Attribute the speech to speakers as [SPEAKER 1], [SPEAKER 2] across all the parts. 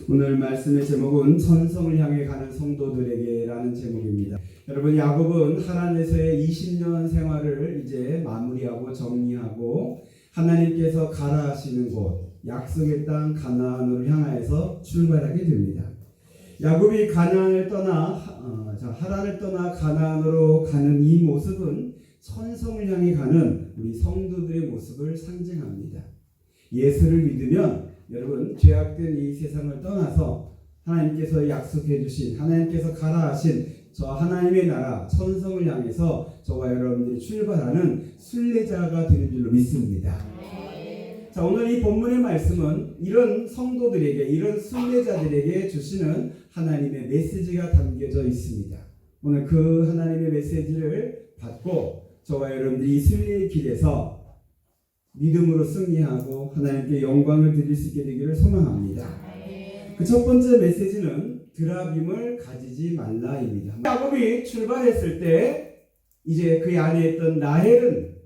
[SPEAKER 1] 오늘 말씀의 제목은 천성을 향해 가는 성도들에게라는 제목입니다. 여러분, 야곱은 하란에서의 20년 생활을 이제 마무리하고 정리하고 하나님께서 가라 하시는 곳 약속의 땅 가나안으로 향하여서 출발하게 됩니다. 야곱이 가나안을 떠나 하란을 떠나 가나안으로 가는 이 모습은 천성을 향해 가는 우리 성도들의 모습을 상징합니다. 예수를 믿으면 여러분, 죄악된 이 세상을 떠나서 하나님께서 약속해 주신, 하나님께서 가라 하신 저 하나님의 나라 천성을 향해서 저와 여러분들이 출발하는 순례자가 되는 줄로 믿습니다. 자, 오늘 이 본문의 말씀은 이런 성도들에게, 이런 순례자들에게 주시는 하나님의 메시지가 담겨져 있습니다. 오늘 그 하나님의 메시지를 받고 저와 여러분들이 이 순례의 길에서 믿음으로 승리하고 하나님께 영광을 드릴 수 있게 되기를 소망합니다. 그 첫 번째 메시지는 드라빔을 가지지 말라입니다. 야곱이 출발했을 때 이제 그 안에 있던 라헬은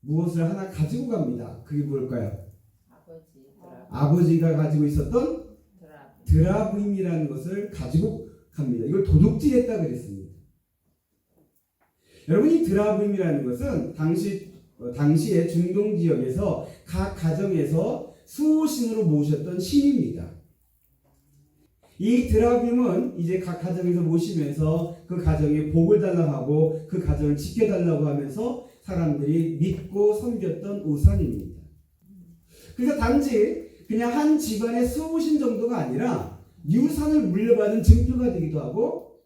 [SPEAKER 1] 무엇을 하나 가지고 갑니다. 그게 뭘까요? 아버지가 가지고 있었던 드라빔이라는 것을 가지고 갑니다. 이걸 도둑질했다 그랬습니다. 여러분, 이 드라빔이라는 것은 당시에 중동 지역에서 각 가정에서 수호신으로 모셨던 신입니다. 이 드라빔은 이제 각 가정에서 모시면서 그 가정에 복을 달라고 하고 그 가정을 지켜달라고 하면서 사람들이 믿고 섬겼던 우상입니다. 그래서 단지 그냥 한 집안의 수호신 정도가 아니라 유산을 물려받은 증표가 되기도 하고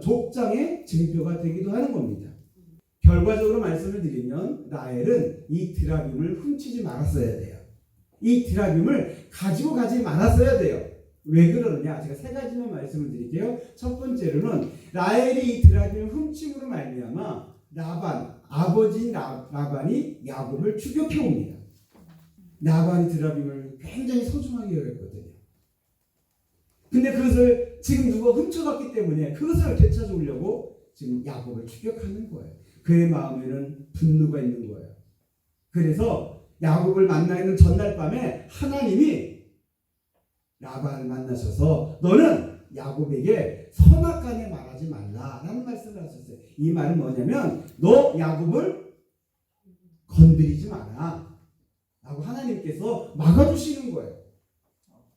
[SPEAKER 1] 족장의 증표가 되기도 하는 겁니다. 결과적으로 말씀을 드리면 라헬은 이 드라빔을 훔치지 말았어야 돼요. 이 드라빔을 가지고 가지 말았어야 돼요. 왜 그러느냐? 제가 세 가지만 말씀을 드릴게요. 첫 번째로는 라헬이 이 드라빔을 훔침으로 말미암아 아버지인 라반이 야곱을 추격해 옵니다. 라반이 드라빔을 굉장히 소중하게 여겼거든요. 근데 그것을 지금 누가 훔쳐갔기 때문에 그것을 되찾아오려고 지금 야곱을 추격하는 거예요. 그의 마음에는 분노가 있는 거예요. 그래서 야곱을 만나는 전날 밤에 하나님이 라반을 만나셔서 너는 야곱에게 선악간에 말하지 말라라는 말씀을 하셨어요. 이 말은 뭐냐면 너 야곱을 건드리지 마라 라고 하나님께서 막아주시는 거예요.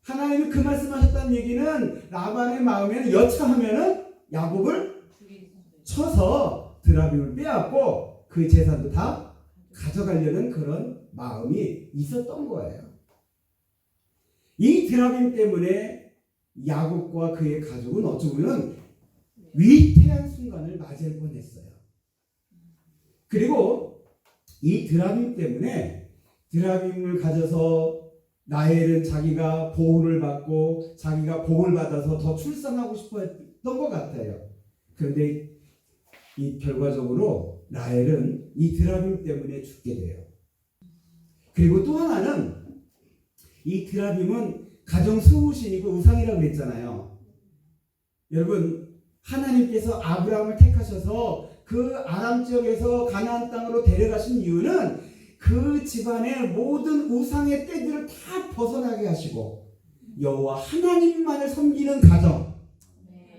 [SPEAKER 1] 하나님이 그 말씀하셨다는 얘기는 라반의 마음에는 여차하면은 야곱을 쳐서 드라빔을 빼앗고 그 재산도 다 가져가려는 그런 마음이 있었던 거예요. 이 드라빔 때문에 야곱과 그의 가족은 어쩌면 위태한 순간을 맞이할 뻔했어요. 그리고 이 드라빔 때문에 드라빔을 가져서 라헬은 자기가 보호를 받고 자기가 복을 받아서 더 출산하고 싶어 했던 것 같아요. 그런데 이 결과적으로 라헬은 이 드라빔 때문에 죽게 돼요. 그리고 또 하나는 이 드라빔은 가정 수호신이고 우상이라고 그랬잖아요. 여러분, 하나님께서 아브라함을 택하셔서 그 아람 지역에서 가나안 땅으로 데려가신 이유는 그 집안의 모든 우상의 떼들을 다 벗어나게 하시고 여호와 하나님만을 섬기는 가정,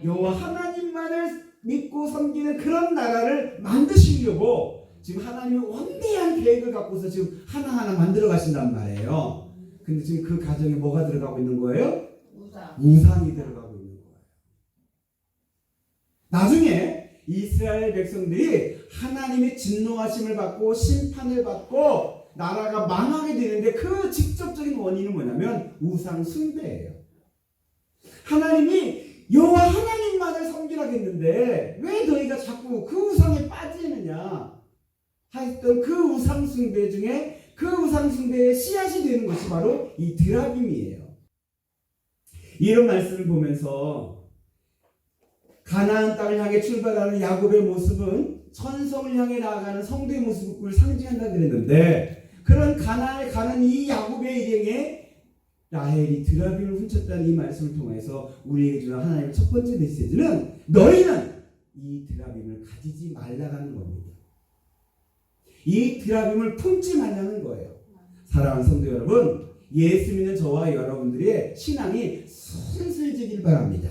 [SPEAKER 1] 여호와 하나님만을 믿고 섬기는 그런 나라를 만드시려고 지금 하나님이 원대한 계획을 갖고서 지금 하나하나 만들어 가신단 말이에요. 근데 지금 그 가정에 뭐가 들어가고 있는 거예요? 우상이 들어가고 있는 거예요. 나중에 이스라엘 백성들이 하나님의 진노하심을 받고 심판을 받고 나라가 망하게 되는데 그 직접적인 원인은 뭐냐면 우상 숭배예요. 하나님이 여호와 하나님만을 섬기라겠는데 왜 너희가 자꾸 그 우상에 빠지느냐 하였던 그 우상 숭배 중에 그 우상 숭배의 씨앗이 되는 것이 바로 이 드라빔이에요. 이런 말씀을 보면서 가나안 땅을 향해 출발하는 야곱의 모습은 천성을 향해 나아가는 성도의 모습을 상징한다 그랬는데 그런 가나안에 가는 이 야곱의 일행에 라헬이 드라빔을 훔쳤다는 이 말씀을 통해서 우리에게 주는 하나님의 첫 번째 메시지는 너희는 이 드라빔을 가지지 말라는 겁니다. 이 드라빔을 품지 말라는 거예요. 사랑하는 성도 여러분, 예수 믿는 저와 여러분들의 신앙이 순수해지길 바랍니다.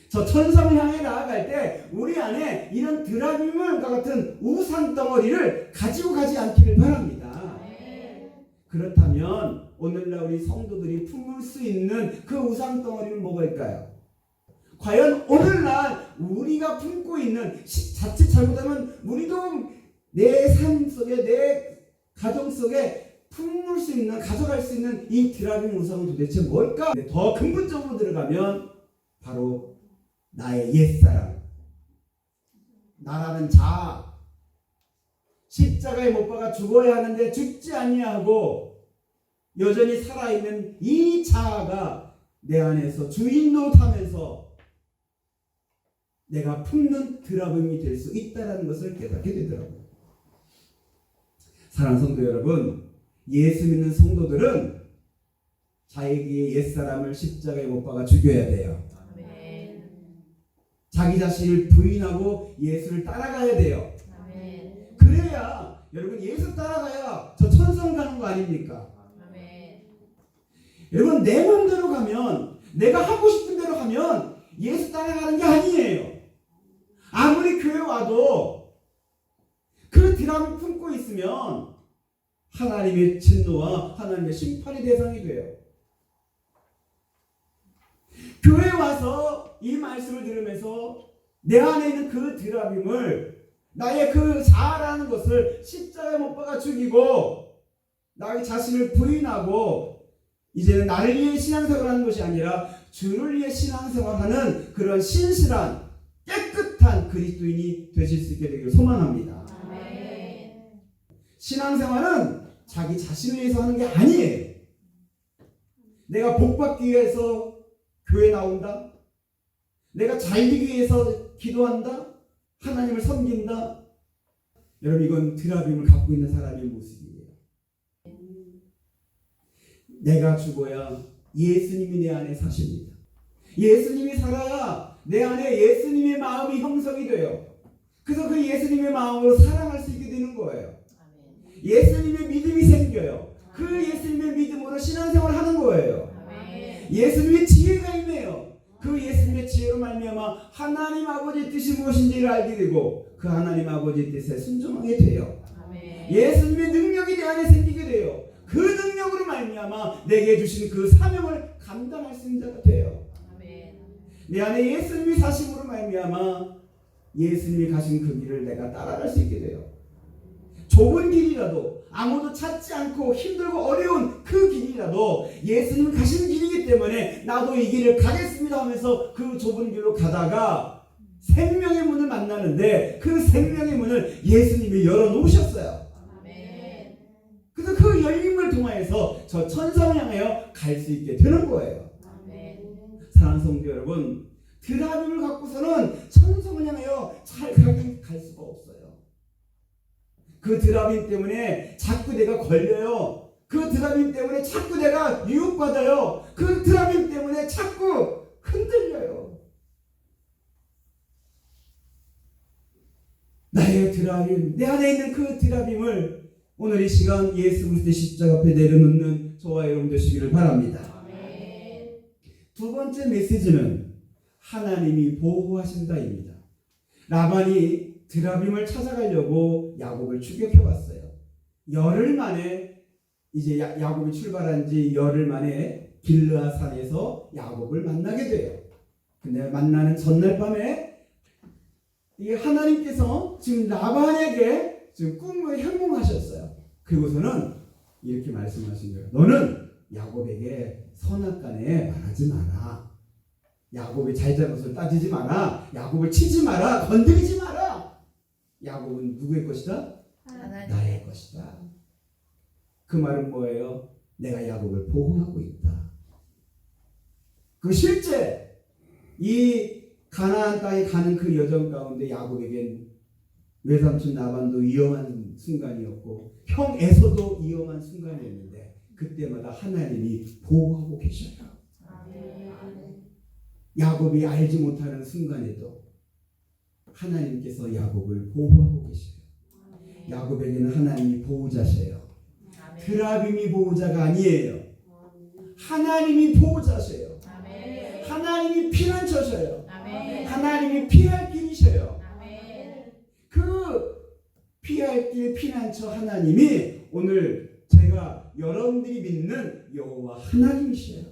[SPEAKER 1] 저 천성을 향해 나아갈 때 우리 안에 이런 드라빔과 같은 우상 덩어리를 가지고 가지 않기를 바랍니다. 그렇다면 오늘날 우리 성도들이 품을 수 있는 그 우상 덩어리는 뭐일까요? 과연 오늘날 우리가 품고 있는 자칫 잘못하면 우리도 내 삶 속에 내 가정 속에 품을 수 있는 가져갈 수 있는 이 드라빔 우상은 도대체 뭘까? 더 근본적으로 들어가면 바로 나의 옛사람, 나라는 자아, 십자가에 못 박아 죽어야 하는데 죽지 아니하고 여전히 살아있는 이 자아가 내 안에서 주인 노릇하면서 내가 품는 드라빔이 될 수 있다는 것을 깨닫게 되더라고요. 사랑하는 성도 여러분, 예수 믿는 성도들은 자기의 옛사람을 십자가에 못 박아 죽여야 돼요. 자기 자신을 부인하고 예수를 따라가야 돼요. 그래야 여러분 예수 따라가야 저 천성 가는 거 아닙니까? 여러분 내 마음대로 가면 내가 하고 싶은 대로 하면 예수 따라가는 게 아니에요. 아무리 교회 와도 그 드라마를 품고 있으면 하나님의 진노와 하나님의 심판의 대상이 돼요. 교회 와서 이 말씀을 들으면서 내 안에 있는 그 드라빔을 나의 그 자아라는 것을 십자가에 못 박아 죽이고 나의 자신을 부인하고 이제는 나를 위해 신앙생활하는 것이 아니라 주를 위해 신앙생활하는 그런 신실한 깨끗한 그리스도인이 되실 수 있게 되기를 소망합니다. 신앙생활은 자기 자신을 위해서 하는 게 아니에요. 내가 복받기 위해서 교회 나온다. 내가 잘되기 위해서 기도한다. 하나님을 섬긴다. 여러분 이건 드라빔을 갖고 있는 사람의 모습이에요. 내가 죽어야 예수님이 내 안에 사십니다. 예수님이 살아야 내 안에 예수님의 마음이 형성이 돼요. 그래서 그 예수님의 마음으로 사랑할 수 있게 되는 거예요. 예수님의 믿음이 생겨요. 그 예수님의 믿음으로 신앙생활을 하는 거예요. 예수님의 지혜가 있네요. 그 예수님의 지혜로 말미암아 하나님 아버지의 뜻이 무엇인지를 알게 되고 그 하나님 아버지의 뜻에 순종하게 돼요. 예수님의 능력이 내 안에 생기게 돼요. 그 능력으로 말미암아 내게 주신 그 사명을 감당할 수 있는 자가 돼요. 내 안에 예수님이 사심으로 말미암아 예수님이 가신 그 길을 내가 따라갈 수 있게 돼요. 좁은 길이라도 아무도 찾지 않고 힘들고 어려운 그 길이라도 예수님 가신 길이기 때문에 나도 이 길을 가겠습니다 하면서 그 좁은 길로 가다가 생명의 문을 만나는데 그 생명의 문을 예수님이 열어놓으셨어요. 그래서 그 열림을 통하여서 저 천성을 향하여 갈 수 있게 되는 거예요. 사랑하는 성도 여러분, 드라빔을 갖고서는 천성을 향하여 잘 갈 수가 없어요. 그 드라빔 때문에 자꾸 내가 걸려요. 그 드라빔 때문에 자꾸 내가 유혹받아요. 그 드라빔 때문에 자꾸 흔들려요. 나의 드라빔, 내 안에 있는 그 드라빔을 오늘 이 시간 예수 그리스도의 십자가 앞에 내려놓는 저와 여러분 되시기를 바랍니다. 두 번째 메시지는 하나님이 보호하신다입니다. 라반이 드라빔을 찾아가려고 야곱을 추격해 왔어요. 열흘 만에 이제 야곱이 출발한 지 열흘 만에 길르아 산에서 야곱을 만나게 돼요. 근데 만나는 전날 밤에 이 하나님께서 지금 라반에게 지금 꿈을 현몽하셨어요. 그리고서는 이렇게 말씀하신 거예요. 너는 야곱에게 선악간에 말하지 마라. 야곱의 잘잘못을 따지지 마라. 야곱을 치지 마라. 건드리지 마라. 야곱은 누구의 것이다? 나의 것이다. 그 말은 뭐예요? 내가 야곱을 보호하고 있다. 그 실제 이 가나안 땅에 가는 그 여정 가운데 야곱에겐 외삼촌 라반도 위험한 순간이었고 형 에서도 위험한 순간이었는데 그때마다 하나님이 보호하고 계셔요. 야곱이 알지 못하는 순간에도 하나님께서 야곱을 보호하고 계셔요. 야곱에게는 하나님이 보호자셔요. 드라빔이 보호자가 아니에요. 하나님이 보호자세요. 하나님이 피난처셔요. 하나님이 피할 길이셔요. 그 피할 길 피난처 하나님이 오늘 제가 여러분들이 믿는 여호와 하나님이셔요.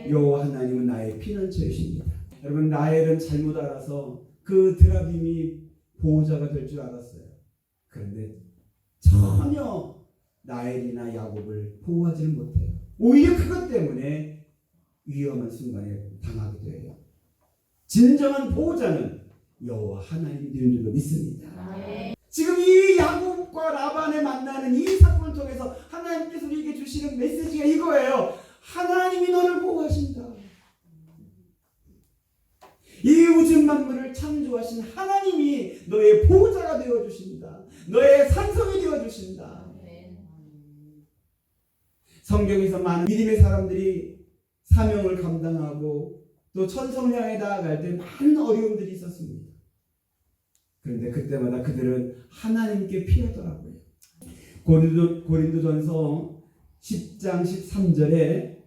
[SPEAKER 1] 여호와 하나님은 나의 피난처이십니다. 여러분, 라헬은 잘못 알아서 그 드라빔이 보호자가 될 줄 알았어요. 그런데 전혀 라헬이나 야곱을 보호하지는 못해요. 오히려 그것 때문에 위험한 순간에 당하게 돼요. 진정한 보호자는 여호와 하나님이 되는 줄로 믿습니다. 지금 이 야곱과 라반을 만나는 이 사건을 통해서 하나님께서 우리에게 주시는 메시지가 이거예요. 하나님이 너를 보호하신다. 이 우주 만물을 창조하신 하나님이 너의 보호자가 되어주신다. 너의 산성이 되어주신다. 성경에서 많은 믿음의 사람들이 사명을 감당하고 또 천성을 향해 나아갈 때 많은 어려움들이 있었습니다. 그런데 그때마다 그들은 하나님께 피하더라고요. 고린도전서 10장 13절에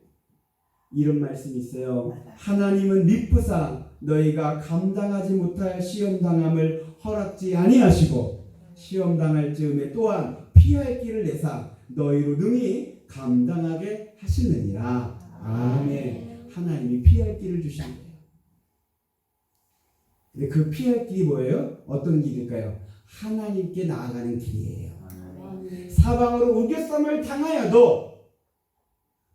[SPEAKER 1] 이런 말씀이 있어요. 하나님은 미쁘사 너희가 감당하지 못할 시험당함을 허락지 아니하시고 시험당할 즈음에 또한 피할 길을 내사 너희로 능히 감당하게 하시느니라. 아멘. 하나님이 피할 길을 주신 거예요. 근데 그 피할 길이 뭐예요? 어떤 길일까요? 하나님께 나아가는 길이에요. 사방으로 우겨쌈을 당하여도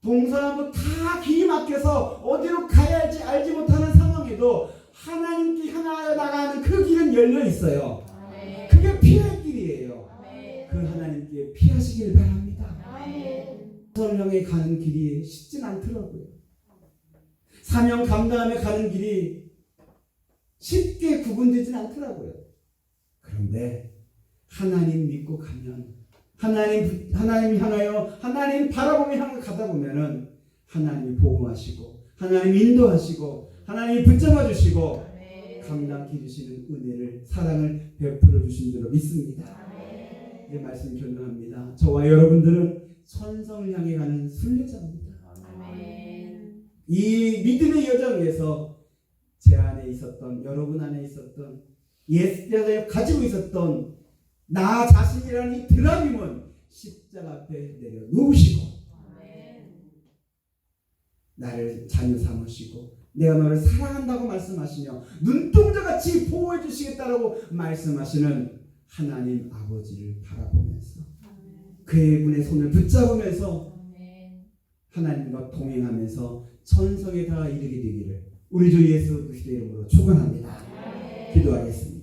[SPEAKER 1] 동서남북 다 길이 막혀서 어디로 가야 할지 알지 못하는 상황에도 하나님께 향하여 나가는 그 길은 열려 있어요. 그게 피할 길이에요. 그 하나님께 피하시길 바랍니다. 선을 향해 가는 길이 쉽진 않더라고요. 사명 감당하며 가는 길이 쉽게 구분되진 않더라고요. 그런데 하나님 믿고 가면 하나님 향하여 하나님 바라보며 향해 가다 보면은 하나님이 보호하시고 하나님 인도하시고 하나님이 붙잡아 주시고 감당케 해주시는 은혜를 사랑을 베풀어 주신 줄로 믿습니다. 이 말씀 결론합니다. 저와 여러분들은 천성을 향해 가는 순례자입니다. 이 믿음의 여정에서 제 안에 있었던 여러분 안에 있었던 예수께서 가지고 있었던 나 자신이라는 이 드라빔은 십자가 앞에 내려놓으시고 나를 자녀 삼으시고 내가 너를 사랑한다고 말씀하시며 눈동자같이 보호해 주시겠다라고 말씀하시는 하나님 아버지를 바라보면서 그의 분의 손을 붙잡으면서 하나님과 동행하면서 천성에 다 이르게 되기를 우리 주 예수 그리스도의 이름으로 축원합니다. 기도하겠습니다.